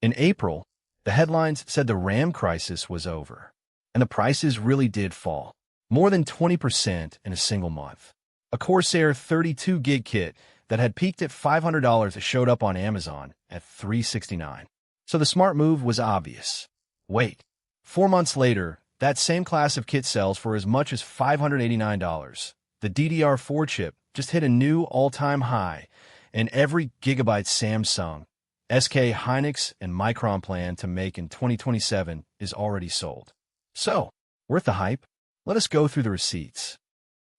In April, the headlines said the RAM crisis was over, and the prices really did fall, more than 20% in a single month. A Corsair 32GB kit that had peaked at $500 showed up on Amazon at $369. So the smart move was obvious. Wait, 4 months later, that same class of kit sells for as much as $589. The DDR4 chip just hit a new all-time high, and every gigabyte Samsung, SK Hynix, and Micron plan to make in 2027 is already sold. So, worth the hype? Let us go through the receipts.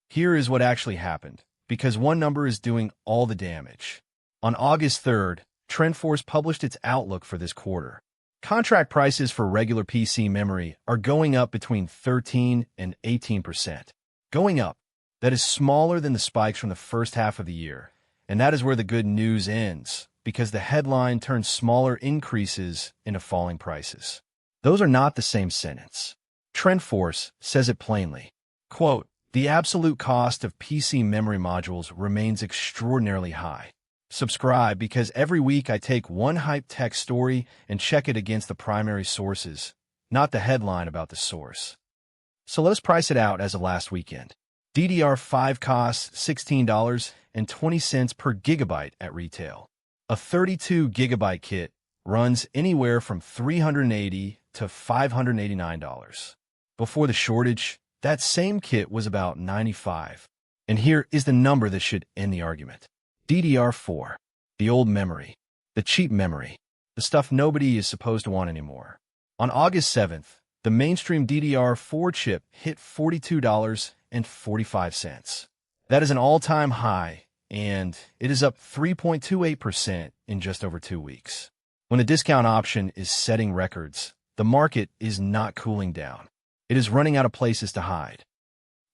Here is what actually happened, because one number is doing all the damage. On August 3rd, TrendForce published its outlook for this quarter. Contract prices for regular PC memory are going up between 13 and 18%. Going up, that is smaller than the spikes from the first half of the year. And that is where the good news ends, because the headline turns smaller increases into falling prices. Those are not the same sentence. TrendForce says it plainly. Quote, "The absolute cost of PC memory modules remains extraordinarily high. Subscribe because every week I take one hype tech story and check it against the primary sources, not the headline about the source." So let us price it out as of last weekend. DDR5 costs $16.20 per gigabyte at retail. A 32GB kit runs anywhere from $380 to $589. Before the shortage, that same kit was about $95. And here is the number that should end the argument. DDR4, the old memory, the cheap memory, the stuff nobody is supposed to want anymore. On August 7th, the mainstream DDR4 chip hit $42.45. That is an all-time high, and it is up 3.28% in just over 2 weeks. When the discount option is setting records, the market is not cooling down. It is running out of places to hide.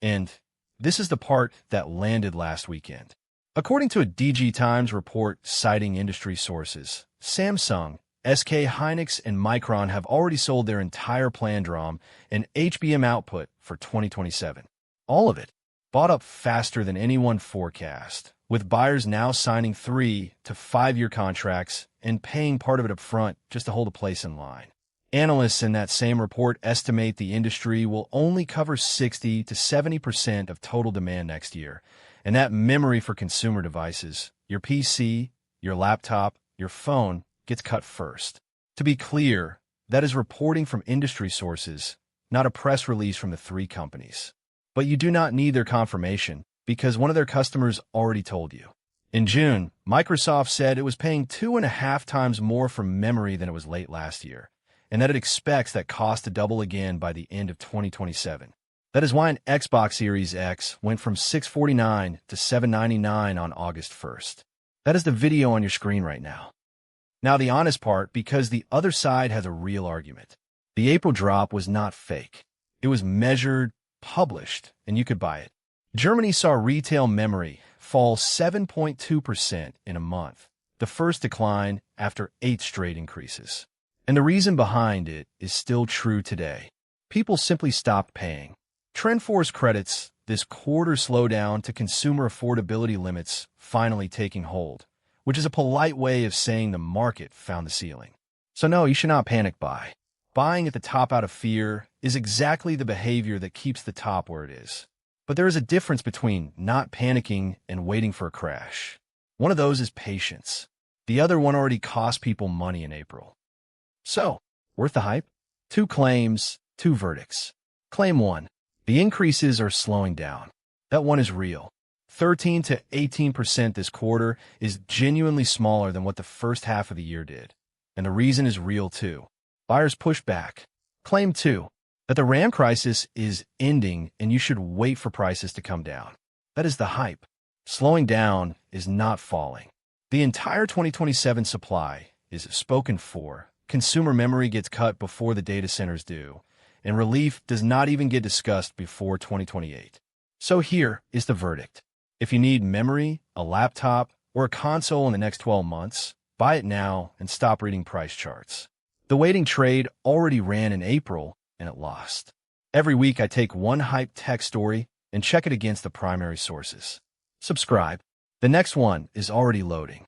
And this is the part that landed last weekend. According to a DigiTimes report citing industry sources, Samsung, SK Hynix, and Micron have already sold their entire planned DRAM and HBM output for 2027. All of it bought up faster than anyone forecast, with buyers now signing 3 to 5 year contracts and paying part of it up front just to hold a place in line. Analysts in that same report estimate the industry will only cover 60 to 70% of total demand next year, and that memory for consumer devices, your PC, your laptop, your phone, gets cut first. To be clear, that is reporting from industry sources, not a press release from the three companies. But you do not need their confirmation, because one of their customers already told you. In June, Microsoft said it was paying 2.5 times more for memory than it was late last year, and that it expects that cost to double again by the end of 2027. That is why an Xbox Series X went from $649 to $799 on August 1st. That is the video on your screen right now. Now the honest part, because the other side has a real argument. The April drop was not fake. It was measured, published, and you could buy it. Germany saw retail memory fall 7.2% in a month, the first decline after 8 straight increases. And the reason behind it is still true today. People simply stopped paying. TrendForce credits this quarter slowdown to consumer affordability limits finally taking hold, which is a polite way of saying the market found the ceiling. So no, you should not panic buy. Buying at the top out of fear is exactly the behavior that keeps the top where it is. But there is a difference between not panicking and waiting for a crash. One of those is patience. The other one already cost people money in April. So, worth the hype? 2 claims, 2 verdicts. Claim 1. The increases are slowing down. That one is real. 13 to 18% this quarter is genuinely smaller than what the first half of the year did. And the reason is real too. Buyers push back. Claim 2. That the RAM crisis is ending and you should wait for prices to come down. That is the hype. Slowing down is not falling. The entire 2027 supply is spoken for. Consumer memory gets cut before the data centers do, and relief does not even get discussed before 2028. So here is the verdict. If you need memory, a laptop, or a console in the next 12 months, buy it now and stop reading price charts. The waiting trade already ran in April, and it lost. Every week I take one hype tech story and check it against the primary sources. Subscribe. The next one is already loading.